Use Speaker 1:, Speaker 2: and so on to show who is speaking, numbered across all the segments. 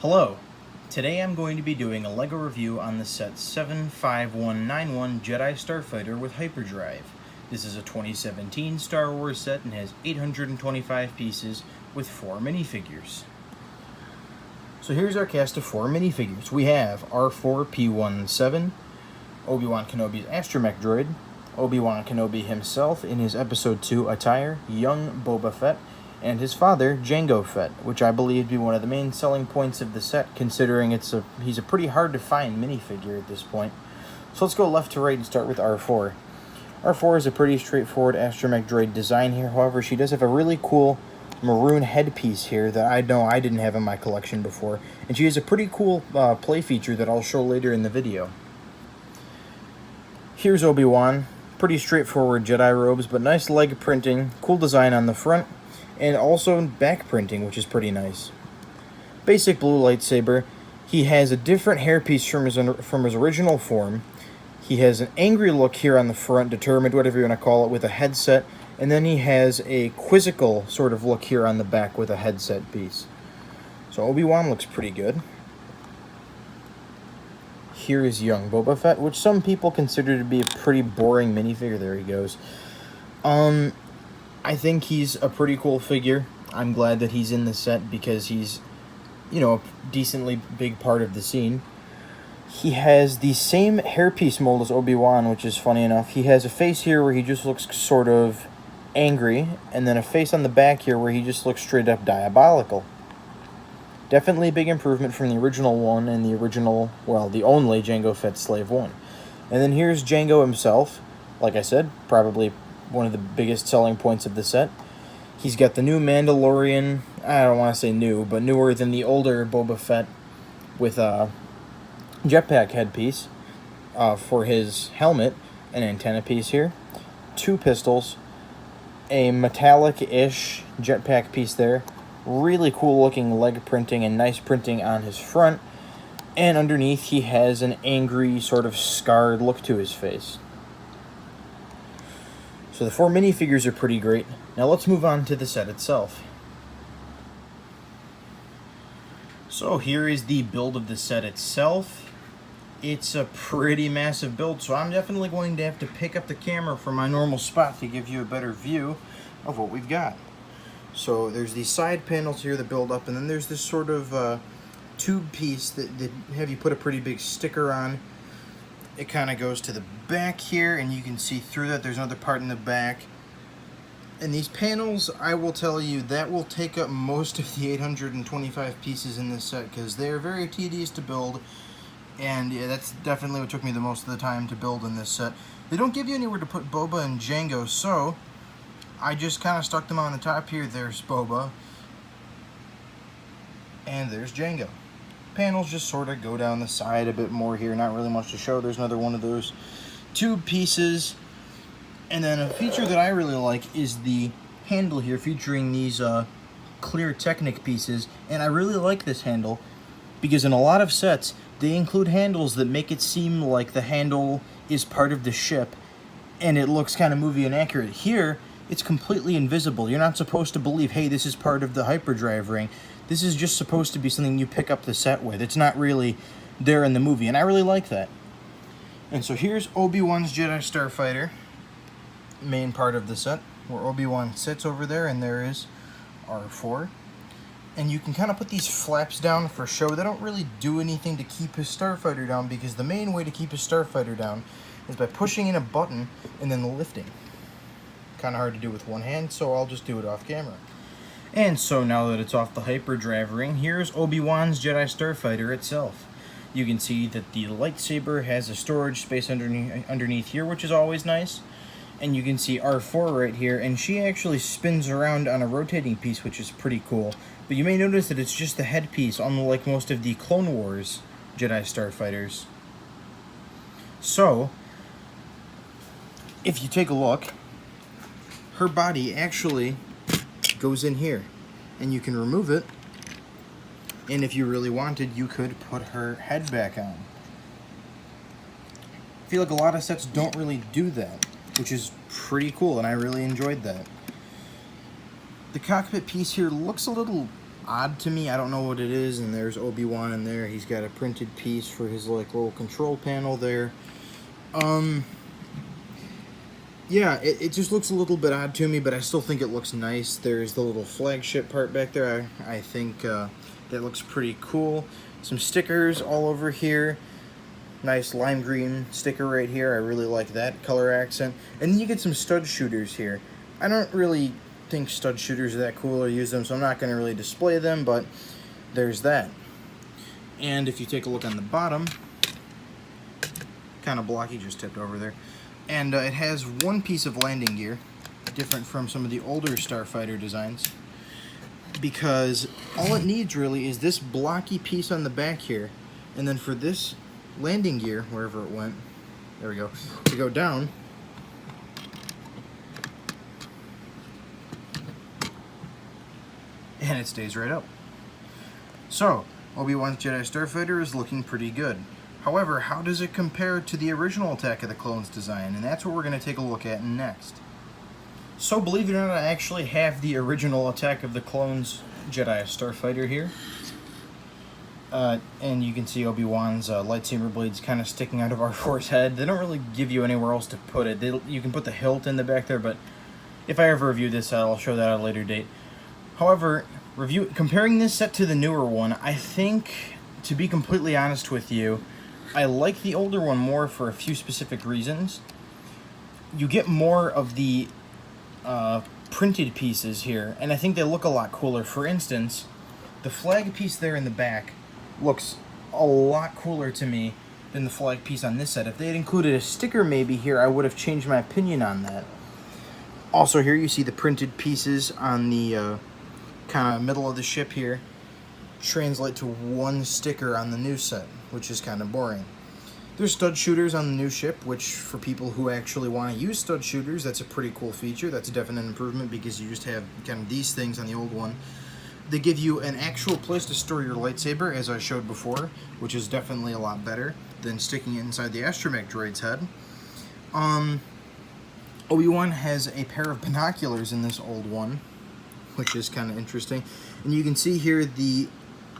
Speaker 1: Hello, today I'm going to be doing a LEGO review on the set 75191 Jedi Starfighter with Hyperdrive. This is a 2017 Star Wars set and has 825 pieces with 4 minifigures. So here's our cast of 4 minifigures. We have R4-P17, Obi-Wan Kenobi's astromech droid, Obi-Wan Kenobi himself in his Episode 2 attire, young Boba Fett, and his father, Jango Fett, which I believe to be one of the main selling points of the set, considering he's a pretty hard-to-find minifigure at this point. So let's go left to right and start with R4. R4 is a pretty straightforward astromech droid design here. However, she does have a really cool maroon headpiece here that I know I didn't have in my collection before, and she has a pretty cool play feature that I'll show later in the video. Here's Obi-Wan. Pretty straightforward Jedi robes, but nice leg printing, cool design on the front, and also back printing, which is pretty nice. Basic blue lightsaber. He has a different hairpiece from his original form. He has an angry look here on the front, determined, whatever you want to call it, with a headset. And then he has a quizzical sort of look here on the back with a headset piece. So Obi-Wan looks pretty good. Here is young Boba Fett, which some people consider to be a pretty boring minifigure. There he goes. I think he's a pretty cool figure. I'm glad that he's in the set because he's, a decently big part of the scene. He has the same hairpiece mold as Obi-Wan, which is funny enough. He has a face here where he just looks sort of angry, and then a face on the back here where he just looks straight up diabolical. Definitely a big improvement from the original one and the only Jango Fett Slave 1. And then here's Jango himself. Like I said, probably one of the biggest selling points of the set. He's got the new Mandalorian, I don't want to say new, but newer than the older Boba Fett with a jetpack headpiece for his helmet, an antenna piece here, 2 pistols, a metallic-ish jetpack piece there, really cool looking leg printing and nice printing on his front, and underneath he has an angry sort of scarred look to his face. So the 4 minifigures are pretty great. Now let's move on to the set itself. So here is the build of the set itself. It's a pretty massive build, so I'm definitely going to have to pick up the camera from my normal spot to give you a better view of what we've got. So there's these side panels here that build up, and then there's this sort of tube piece that have you put a pretty big sticker on. It kind of goes to the back here, and you can see through that there's another part in the back. And these panels, I will tell you, that will take up most of the 825 pieces in this set, because they're very tedious to build, and yeah, that's definitely what took me the most of the time to build in this set. They don't give you anywhere to put Boba and Jango, so I just kind of stuck them on the top here. There's Boba, and there's Jango. Panels just sort of go down the side a bit more here, not really much to show. There's another one of those tube pieces. And then a feature that I really like is the handle here featuring these clear Technic pieces. And I really like this handle because in a lot of sets, they include handles that make it seem like the handle is part of the ship and it looks kind of movie inaccurate. Here, it's completely invisible. You're not supposed to believe, hey, this is part of the hyperdrive ring. This is just supposed to be something you pick up the set with. It's not really there in the movie, and I really like that. And so here's Obi-Wan's Jedi Starfighter, main part of the set, where Obi-Wan sits over there, and there is R4. And you can kind of put these flaps down for show. They don't really do anything to keep his Starfighter down, because the main way to keep his Starfighter down is by pushing in a button and then lifting. Kind of hard to do with one hand, so I'll just do it off camera. And so now that it's off the hyperdrive ring, here's Obi-Wan's Jedi Starfighter itself. You can see that the lightsaber has a storage space underneath here, which is always nice. And you can see R4 right here, and she actually spins around on a rotating piece, which is pretty cool. But you may notice that it's just the headpiece, unlike most of the Clone Wars Jedi Starfighters. So, if you take a look, her body actually goes in here, and you can remove it, and if you really wanted, you could put her head back on. I feel like a lot of sets don't really do that, which is pretty cool, and I really enjoyed that. The cockpit piece here looks a little odd to me. I don't know what it is. And there's Obi-Wan in there. He's got a printed piece for his like little control panel there. Yeah, it just looks a little bit odd to me, but I still think it looks nice. There's the little flagship part back there. I think that looks pretty cool. Some stickers all over here. Nice lime green sticker right here. I really like that color accent. And then you get some stud shooters here. I don't really think stud shooters are that cool or use them, so I'm not going to really display them, but there's that. And if you take a look on the bottom, kind of blocky, just tipped over there. And it has one piece of landing gear, different from some of the older Starfighter designs, because all it needs really is this blocky piece on the back here, and then for this landing gear, wherever it went, there we go, to go down, and it stays right up. So, Obi-Wan's Jedi Starfighter is looking pretty good. However, how does it compare to the original Attack of the Clones design? And that's what we're going to take a look at next. So, believe it or not, I actually have the original Attack of the Clones Jedi Starfighter here. And you can see Obi-Wan's lightsaber blades kind of sticking out of R4's head. They don't really give you anywhere else to put it. You can put the hilt in the back there, but if I ever review this set, I'll show that at a later date. However, comparing this set to the newer one, I think, to be completely honest with you, I like the older one more for a few specific reasons. You get more of the printed pieces here, and I think they look a lot cooler. For instance, the flag piece there in the back looks a lot cooler to me than the flag piece on this set. If they had included a sticker maybe here, I would have changed my opinion on that. Also, here you see the printed pieces on the kind of middle of the ship here translate to one sticker on the new set, which is kind of boring. There's stud shooters on the new ship, which for people who actually want to use stud shooters, that's a pretty cool feature. That's a definite improvement because you just have kind of these things on the old one. They give you an actual place to store your lightsaber, as I showed before, which is definitely a lot better than sticking it inside the astromech droid's head. Obi-Wan has a pair of binoculars in this old one, which is kind of interesting. And you can see here the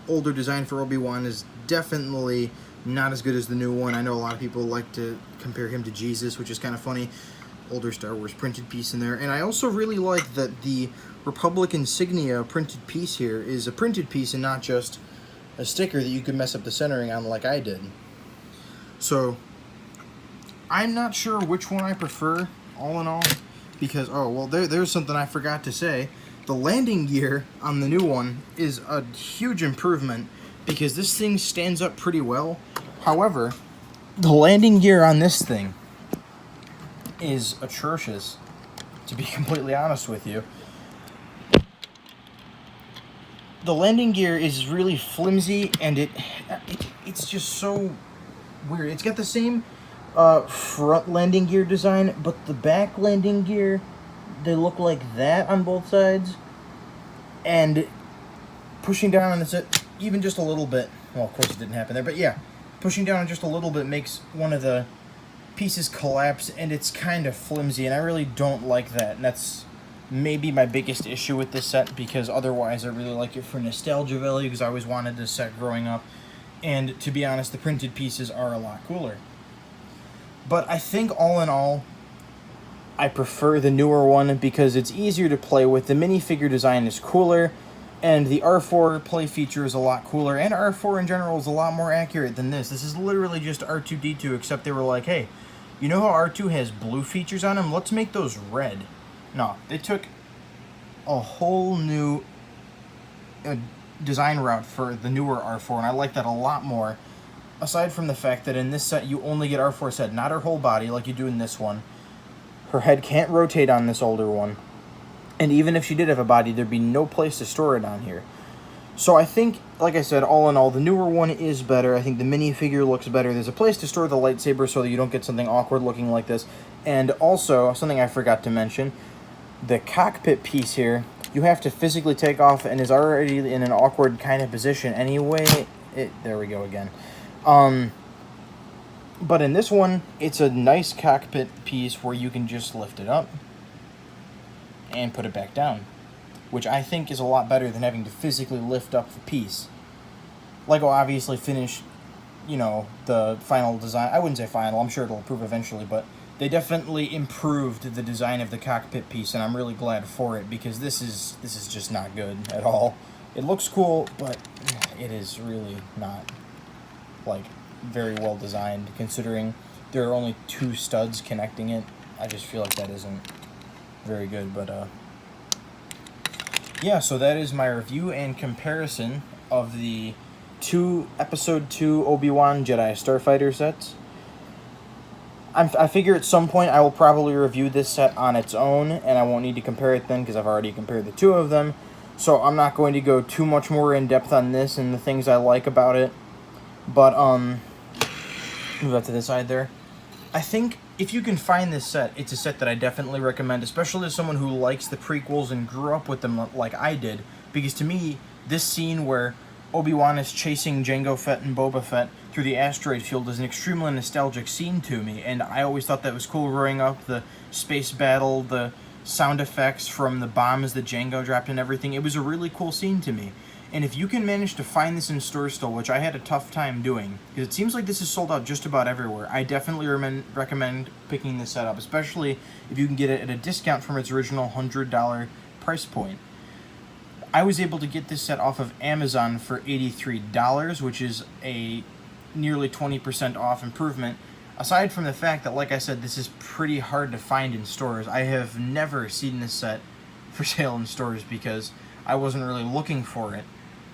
Speaker 1: older design for Obi-Wan is definitely not as good as the new one. I know a lot of people like to compare him to Jesus, which is kind of funny. Older Star Wars printed piece in there. And I also really like that the Republic insignia printed piece here is a printed piece and not just a sticker that you could mess up the centering on like I did. So, I'm not sure which one I prefer, all in all, because, oh, well, there's something I forgot to say. The landing gear on the new one is a huge improvement because this thing stands up pretty well. However, the landing gear on this thing is atrocious, to be completely honest with you. The landing gear is really flimsy, and it's just so weird. It's got the same front landing gear design, but the back landing gear, they look like that on both sides. And pushing down on this, even just a little bit, well, of course it didn't happen there, but yeah, pushing down just a little bit makes one of the pieces collapse, and it's kind of flimsy, and I really don't like that. And that's maybe my biggest issue with this set, because otherwise I really like it for nostalgia value, because I always wanted this set growing up. And to be honest, the printed pieces are a lot cooler. But I think all in all, I prefer the newer one because it's easier to play with. The minifigure design is cooler, and the R4 play feature is a lot cooler, and R4 in general is a lot more accurate than this. This is literally just R2-D2, except they were like, hey, you know how R2 has blue features on him? Let's make those red. No, they took a whole new design route for the newer R4, and I like that a lot more. Aside from the fact that in this set, you only get R4's head, not her whole body like you do in this one. Her head can't rotate on this older one. And even if she did have a body, there'd be no place to store it on here. So I think, like I said, all in all, the newer one is better. I think the minifigure looks better. There's a place to store the lightsaber so that you don't get something awkward looking like this. And also, something I forgot to mention, the cockpit piece here, you have to physically take off and is already in an awkward kind of position anyway. There we go again. But in this one, it's a nice cockpit piece where you can just lift it up and put it back down. which I think is a lot better than having to physically lift up the piece. LEGO obviously finished, you know, the final design. I wouldn't say final, I'm sure it'll improve eventually, but they definitely improved the design of the cockpit piece, and I'm really glad for it, because this is just not good at all. It looks cool, but it is really not, like, very well designed, considering there are only 2 studs connecting it. I just feel like that isn't very good, but yeah, so that is my review and comparison of the 2 Episode 2 Obi-Wan Jedi Starfighter sets. I figure at some point I will probably review this set on its own, and I won't need to compare it then, because I've already compared the 2 of them. So I'm not going to go too much more in depth on this and the things I like about it. But, move out to this side there. I think if you can find this set, it's a set that I definitely recommend, especially as someone who likes the prequels and grew up with them like I did. Because to me, this scene where Obi-Wan is chasing Jango Fett and Boba Fett through the asteroid field is an extremely nostalgic scene to me, and I always thought that was cool growing up. The space battle, the sound effects from the bombs that Jango dropped and everything, it was a really cool scene to me. And if you can manage to find this in stores still, which I had a tough time doing, because it seems like this is sold out just about everywhere, I definitely recommend picking this set up, especially if you can get it at a discount from its original $100 price point. I was able to get this set off of Amazon for $83, which is a nearly 20% off improvement. Aside from the fact that, like I said, this is pretty hard to find in stores. I have never seen this set for sale in stores because I wasn't really looking for it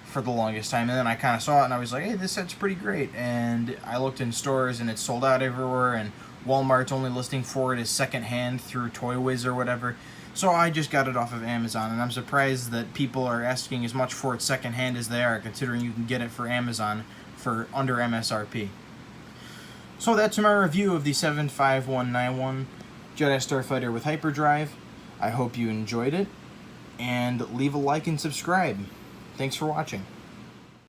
Speaker 1: for the longest time. And then I kind of saw it and I was like, hey, this set's pretty great. And I looked in stores and it's sold out everywhere, and Walmart's only listing for it as secondhand through Toy Wiz or whatever. So I just got it off of Amazon, and I'm surprised that people are asking as much for it secondhand as they are, considering you can get it for Amazon for under MSRP. So that's my review of the 75191 Jedi Starfighter with Hyperdrive. I hope you enjoyed it, and leave a like and subscribe. Thanks for watching.